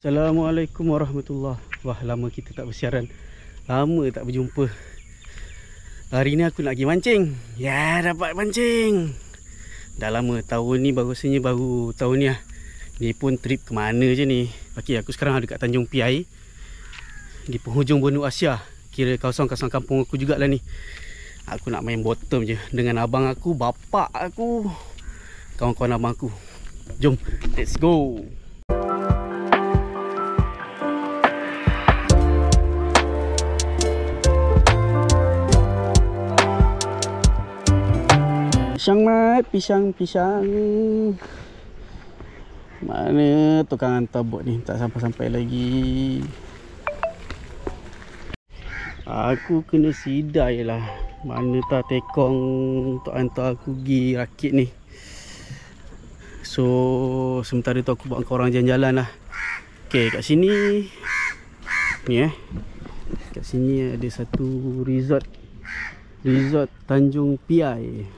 Assalamualaikum warahmatullahi. Wah, lama kita tak bersiaran. Lama tak berjumpa. Hari ni aku nak pergi mancing. Ya, dapat mancing. Dah lama, tahun ni baru tahun ni lah. Ni pun trip ke mana je ni. Okey, aku sekarang ada kat Tanjung Piai, di penghujung benua Asia. Kira kawasan-kawasan kampung aku jugalah ni. Aku nak main bottom je dengan abang aku, bapak aku, kawan-kawan abang aku. Jom, let's go. Pisang mat, pisang. Mana tukang hantar bot ni? Tak sampai-sampai lagi. Aku kena sidai lah. Mana tak tekong untuk hantar aku pergi rakit ni. So sementara tu aku buat korang jalan-jalan lah. Okay, kat sini ni kat sini ada satu resort Tanjung Piai.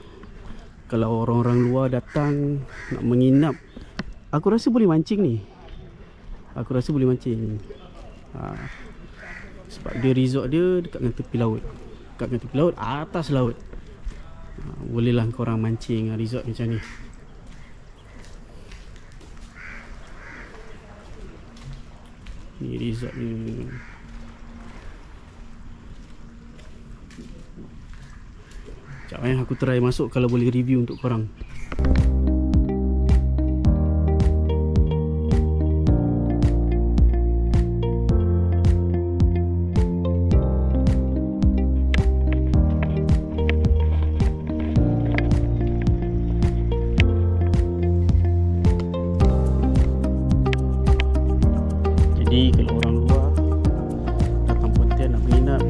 Kalau orang-orang luar datang nak menginap, aku rasa boleh mancing ni. Sebab dia resort dia dekat dengan tepi laut. Atas laut. Bolehlah korang mancing resort macam ni. Ni resort ni. Sekejap aku try masuk kalau boleh review untuk korang. Jadi kalau orang luar datang Pontian nak menginap,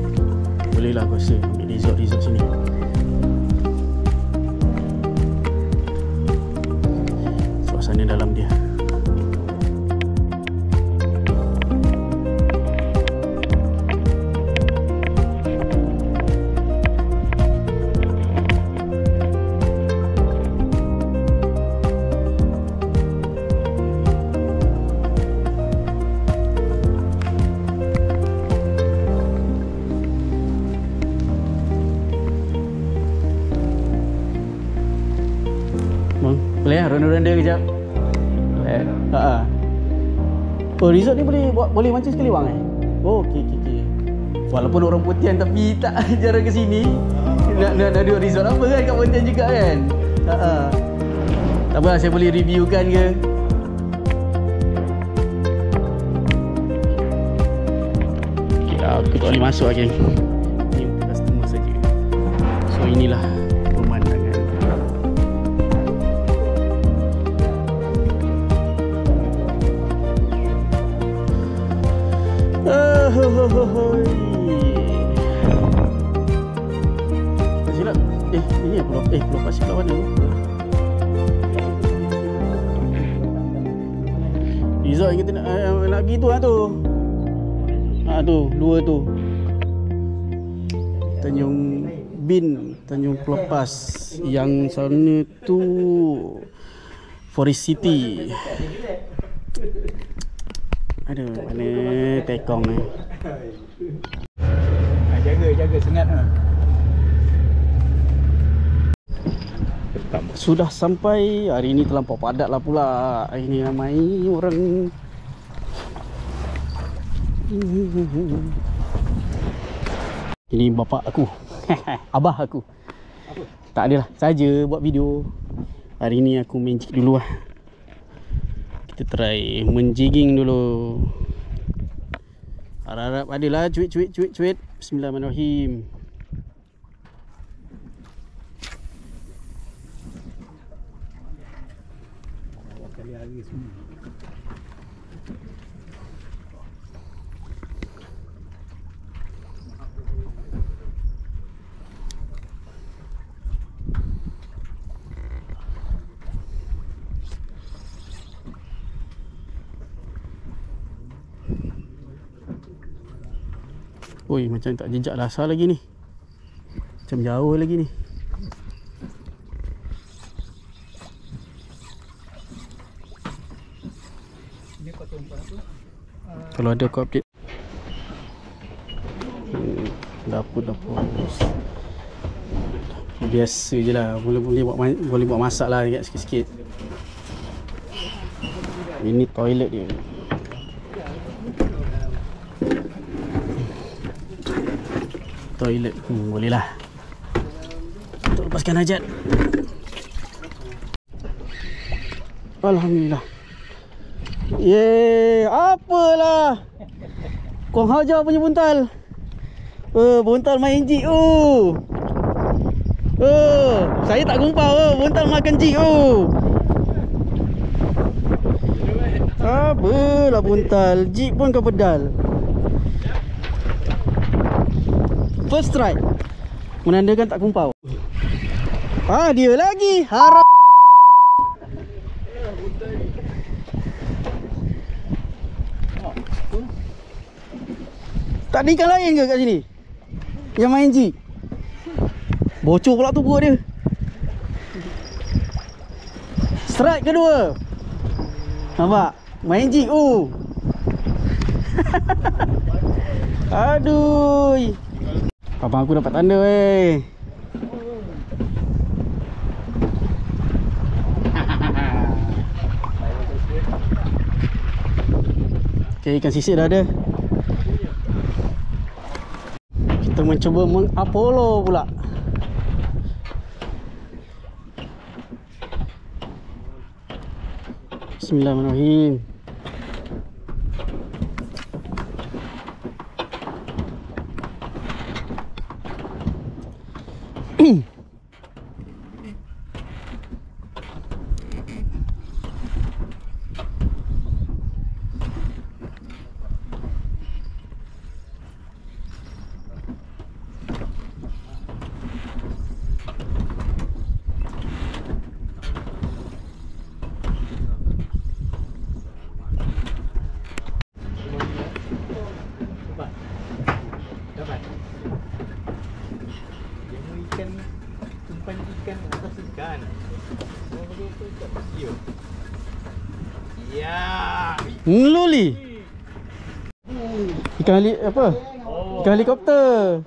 bolehlah aku rasa ambil resort sini. Suasana dalam dia. Boleh lah ronda-ronda kejap. Oh, resort ni boleh mancing sekali bang Oh, okey. Walaupun orang Pontian tapi tak jarang ke sini. Nak duduk resort apa kan kat Pontian juga kan. Tak apa, saya boleh reviewkan ke. Aku tak boleh masuk lagi. Ni untuk customer saja. So inilah pemandangan. Silap. Ini Pulau Pasir kat mana tu? Resort yang kita nak pergi tu lah tu. Tu, dua tu. Tanjung Pelepas. Yang sana tu Forest City. Aduh, mana tekong ni. Jaga sengat lah. Sudah sampai. Hari ni terlampau padat lah pula. Ini ramai orang. Ini bapak aku. Abah aku. Tak adalah, saja buat video. Hari ni aku main jig dulu lah. Kita try menjigging dulu. Harap-harap adalah cuit. Bismillahirrahmanirrahim. Oi, macam tak jejak lasar lagi ni. Macam jauh lagi ni. Ini kau tumpah apa? Kalau ada aku update. Dapur biasa je lah. Boleh buat masak lah sikit-sikit. Ini toilet dia. Toilet boleh lah untuk lepaskan hajat. Alhamdulillah. Yeay, apalah. Kau hajar punya buntal. Buntal main jig. Saya tak gumpau. Buntal makan jig. Apalah buntal. Jig pun kau pedal. First strike. Menandakan tak gumpau. Dia lagi. Harap. Tak ada ikan lain ke kat sini yang main jig? Bocor pula tu perut dia. Strike kedua. Nampak? Main jig. Aduh. Abang aku dapat tanda weh. Okay, ikan sisik dah ada. Kita mencuba meng-Apollo pula. Bismillahirrahmanirrahim. Tumpan ikan atas ikan. Ya. Luli. Ikan apa? Ikan helikopter.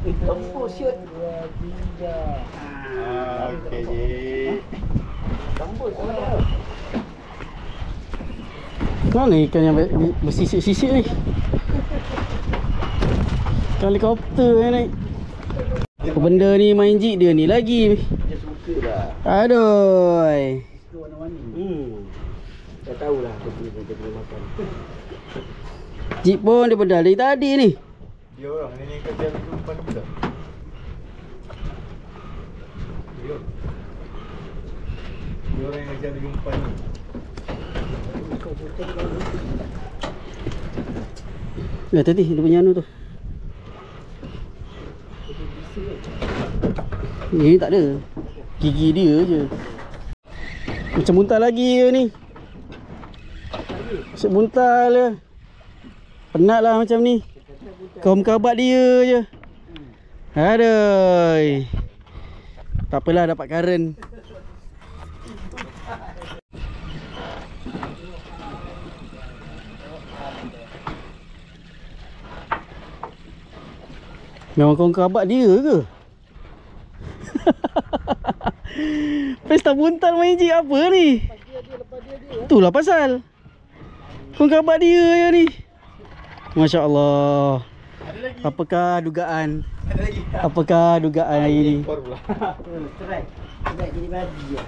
Tempur shoot. Okey je. Tempur shoot. Mana ikan yang bersisik-sisik ni? Ikan helikopter yang naik. Apa benda ni main jig dia ni lagi. Dia suka lah. Aduh. Suka warna-warni. Dah tahulah dia boleh makan. Jig pun dia pedal dari tadi ni. Dia orang ni kerja di umpan kita. Dia orang yang kerja di umpan ni. Tadi dia punya anu tu. Ni tak ada. Gigi dia je. Macam buntal lagi je ni. Macam buntal je. Penat lah macam ni. Kau mengkabat dia je. Aduh. Tak apalah, dapat current. Memang kau mengkabat dia ke? Pesta buntal main jig apa ni? Itulah pasal. Kau mengkabat dia je ni. Masya Allah. Apakah dugaan? Apakah dugaan hari ni? Strike. Strike jadi babi je.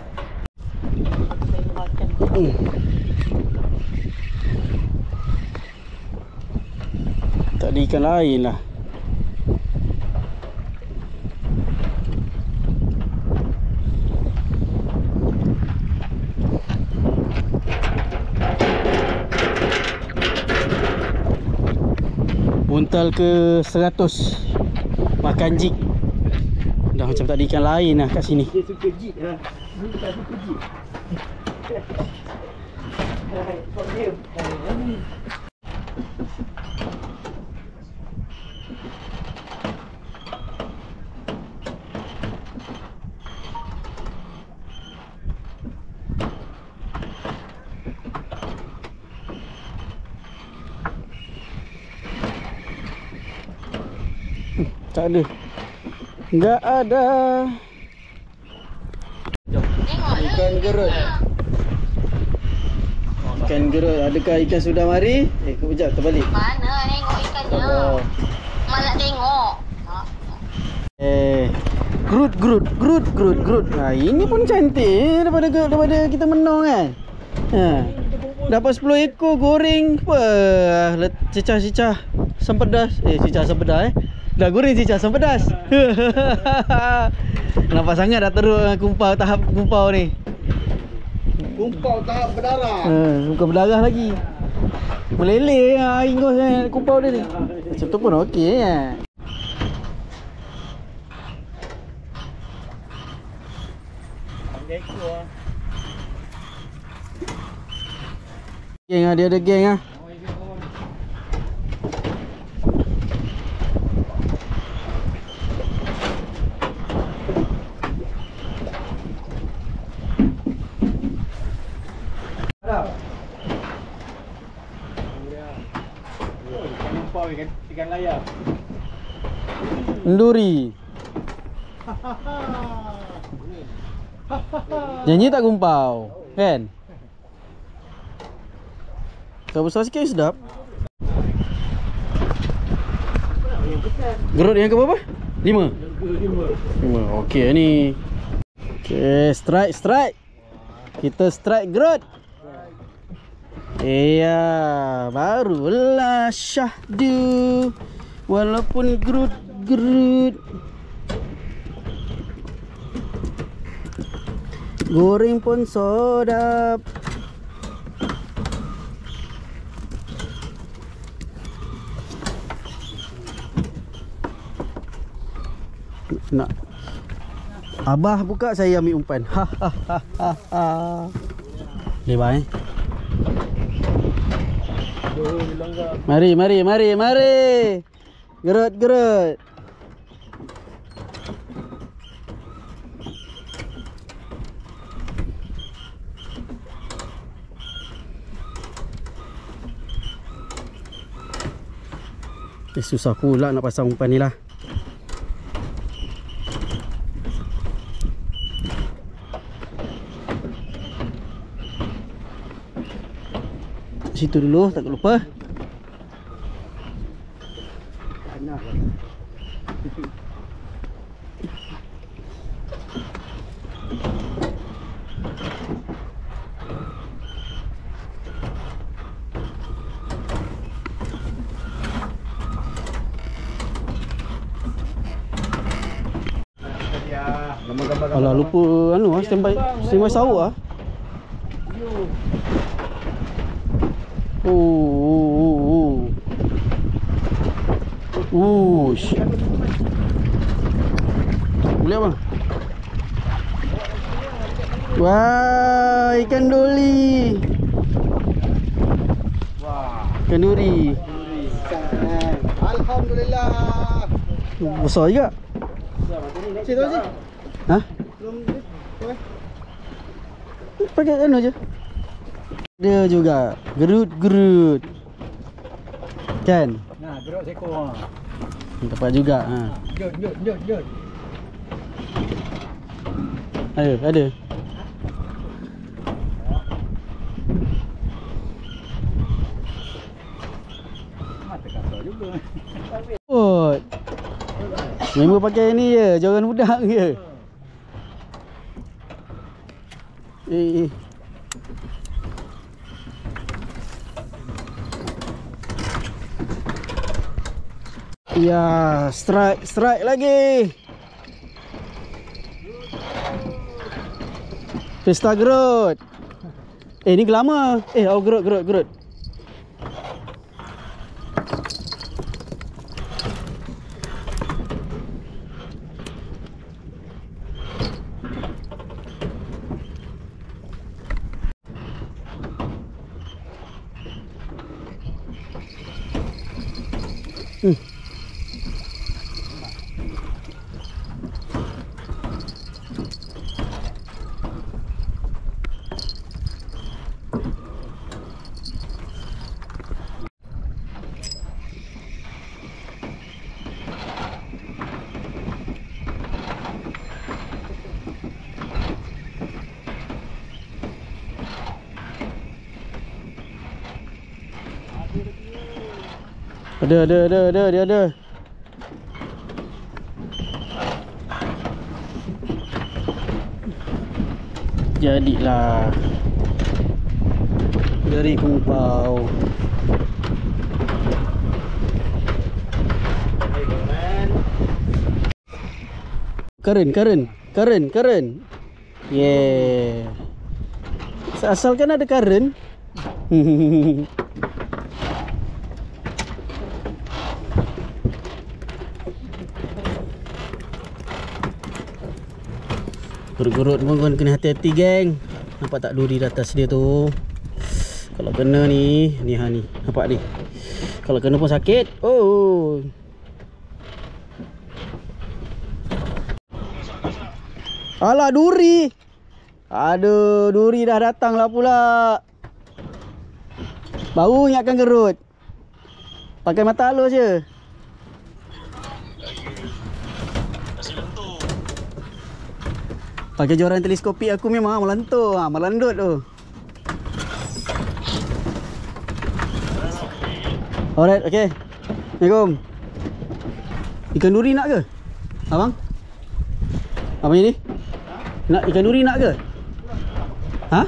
Tak ada ikan lain lah. Buntal ke 100 makan jig. Dah macam tak ada ikan lain lah kat sini. Dia suka jig lah. Dia tak suka jig. Kau dia. Tak ada. Enggak ada. Ikan gerut. Ikan gerut. Adakah ikan sudah mari? Kejap terbalik. Mana tengok ikannya? Mak nak tengok. Gerut. Nah, ini pun cantik daripada kita menang kan. Ha. Dapat 10 ekor goreng apa? Cicah asam pedas. Cicah asam pedas Dah goreng cicah asam pedas. Nampak sangat dah teruk kumpau, tahap kumpau ni. Kumpau tahap berdarah. Bukan berdarah lagi. Meleleh ingus kumpau dia ni. Macam tu pun okey ya. Geng dia ada geng . Ikan layar. Enduri. Janji tak kumpau, kan? Kalau besar sikit sedap. Gerut yang ke berapa? 5? 5. Okey ni. Okey, strike. Kita strike gerut. Iya, barulah syahdu. Walaupun gerut. Goreng pun sedap. Nak Abah buka, saya ambil umpan. Lebar Mari. Gerut. Susah pula nak pasang umpan ni lah. Situ dulu, tak lupa. Alah lupa standby sawah . Boleh bang? Wah, ikan doli. Ikan duri. Alhamdulillah. Besar juga. Cik tu cik. Ha? Pakai je. Dia juga gerut. Kan? Nah, gerut seekor. Dapat juga. Jod. Ada. Mata kasar juga. Member pakai ni je, joran budak je. Ya, strike lagi. Pesta gerut. Ni gelama. Gerut. Ada. Dia ada. Jadilah dari kumpau. Karen. Yeah. Asalkan ada karen. Gerut-gerut pun kena hati-hati geng. Nampak tak duri di atas dia tu? Kalau kena ni, nampak ni. Kalau kena pun sakit. Oh. Alah duri. Aduh, duri dah datang lah pula. Baru ingatkan gerut. Pakai mata halus je. Pakai joran teleskopik aku memang melantur, melandut tu. Alright, okey. Assalamualaikum. Ikan duri nak ke? Abang? Apa ni? Nak ikan duri nak ke? Ha?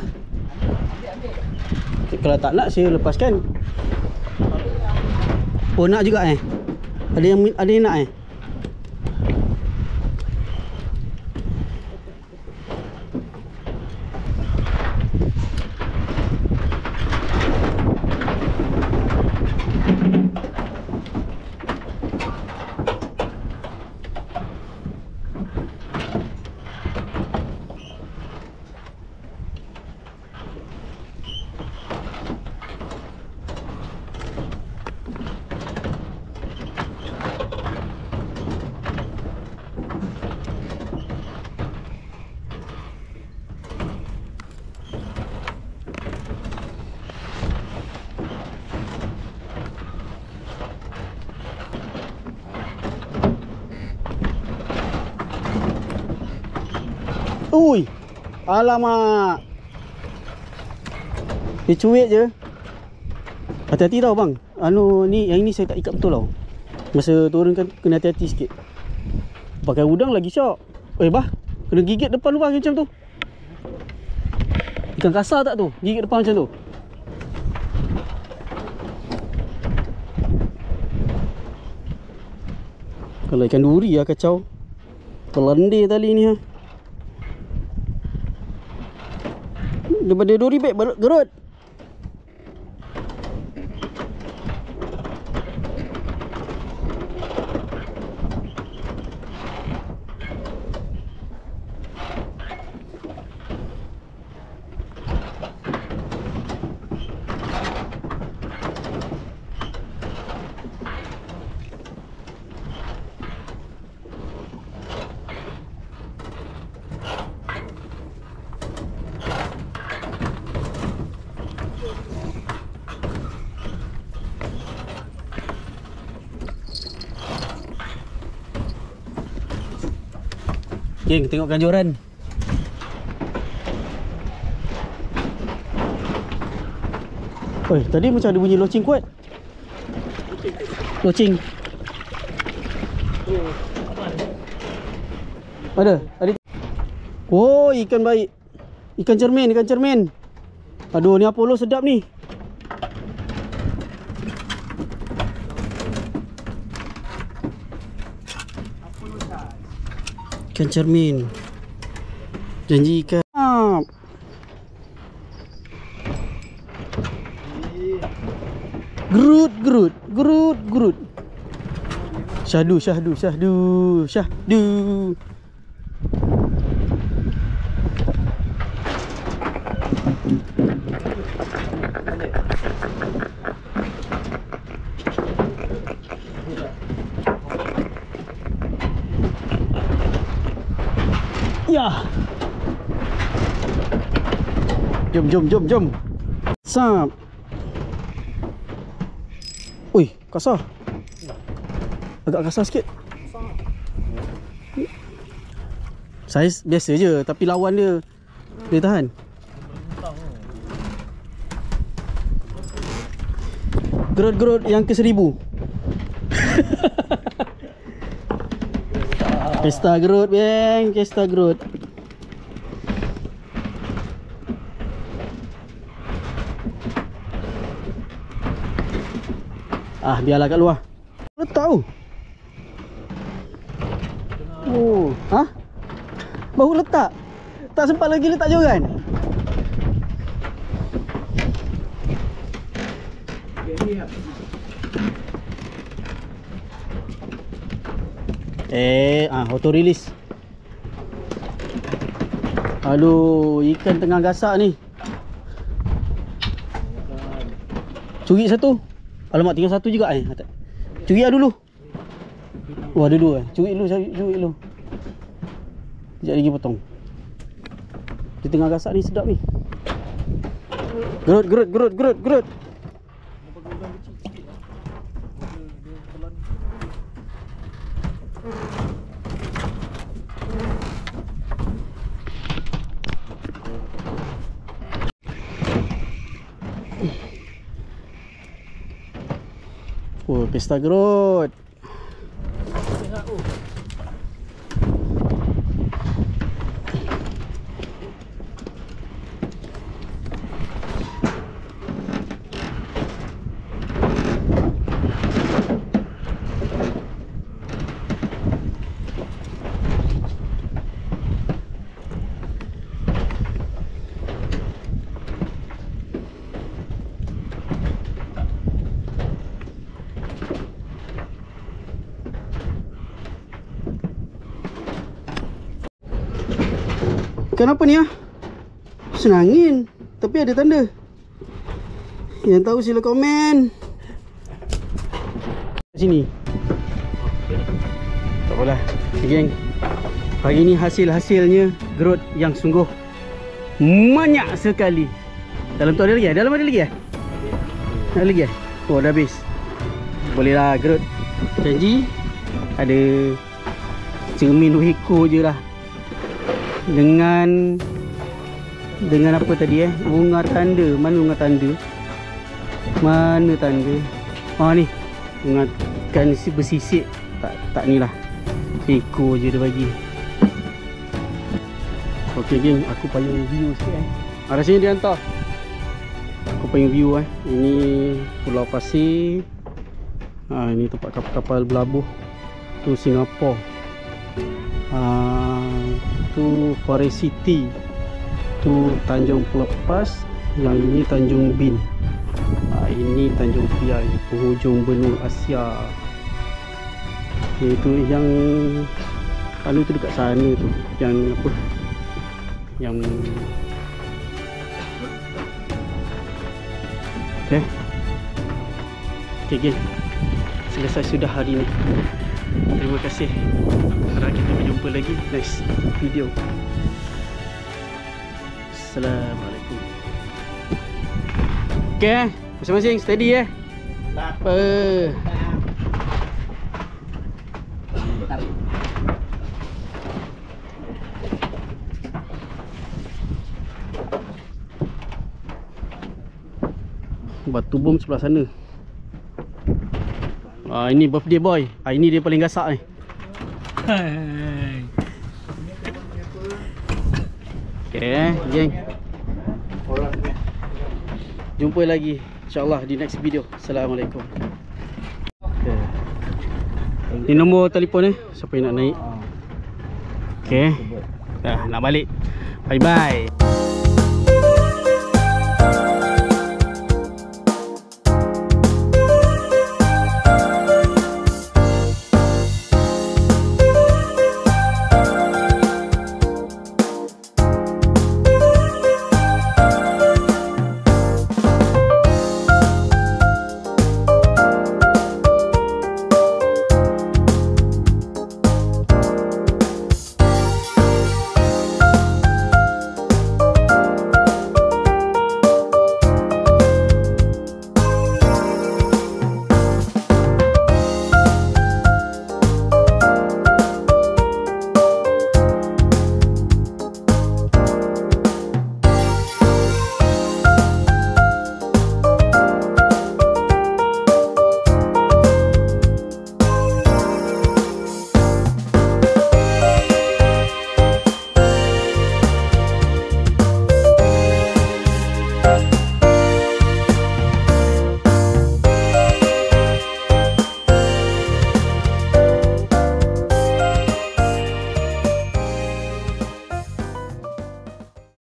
Kalau tak nak saya lepaskan. Oh nak juga eh? Ada yang nak eh? Ui, alamak. Dia cuik je. Hati-hati tau bang. Ni yang ini saya tak ikat betul tau. Masa turun kan kena hati-hati sikit. Pakai udang lagi syok. Bah, kena gigit depan lu bang macam tu. Ikan kasar tak tu? Gigit depan macam tu. Kalau ikan duri lah kacau. Terlendir tali ni ha. Daripada duri baik gerut. Geng, tengok kanjuran. Oi, tadi macam ada bunyi loceng kuat. Loceng. Ada. Oh, ikan baik. Ikan cermin. Aduh, ni Apollo sedap ni. Ikan cermin. Janji ikan. Gerut. Syahdu. Ya. Jom. Sap. Ui, kasar. Agak kasar sikit. Saiz biasa je, tapi lawan dia tahan. Gerut yang ke 1000. Pesta gerut, beng. Pesta gerut. Ah, biarlah kat luar. Letak tu. Oh, ha? Baru letak. Tak sempat lagi letak joran. Auto release. Aduh, ikan tengah gasak ni. Curi satu. Alamak, tinggal satu juga Curi lah dulu. Wah, ada dua. Curi dulu, curi dulu. Sekejap lagi potong. Di tengah gasak ni sedap ni. Gerut. Oh, pesta gerut. Kenapa ni Senangin, tapi ada tanda. Yang tahu sila komen. Sini. Tak apalah, geng. Hari ni hasilnya gerut yang sungguh banyak sekali. Dalam tu ada lagi? Dalam ada lagi? Ada lagi? Oh, dah habis. Bolehlah gerut. Janji ada cermin 2 ekor je lah. Dengan apa tadi bunga tanda. Mana bunga tanda? Mana tanda? Oh ni, bunga kan bersisik. Tak ni lah. Ekor je dia bagi. Okey geng, aku payung view sikit rasanya dia hantar. Aku payung view Ini Pulau Pasir. Ini tempat kapal-kapal berlabuh. Tu Singapura. Tu Forest City. Tu Tanjung Pelepas. Yang ini Tanjung Bin. Ini Tanjung Piai, penghujung benua Asia. Itu yang tu dekat sana tu. Yang apa? Yang Okey geng. Selesai sudah hari ni. Terima kasih. Harap kita berjumpa lagi next video. Assalamualaikum. Okey, masing-masing steady Apa? Batu bom sebelah sana. Ini birthday boy. Ini dia paling gasak ni. Okay, geng. Jumpa lagi insyaAllah di next video. Assalamualaikum. Ni nombor telefon siapa yang nak naik. Okay, dah nak balik. Bye bye.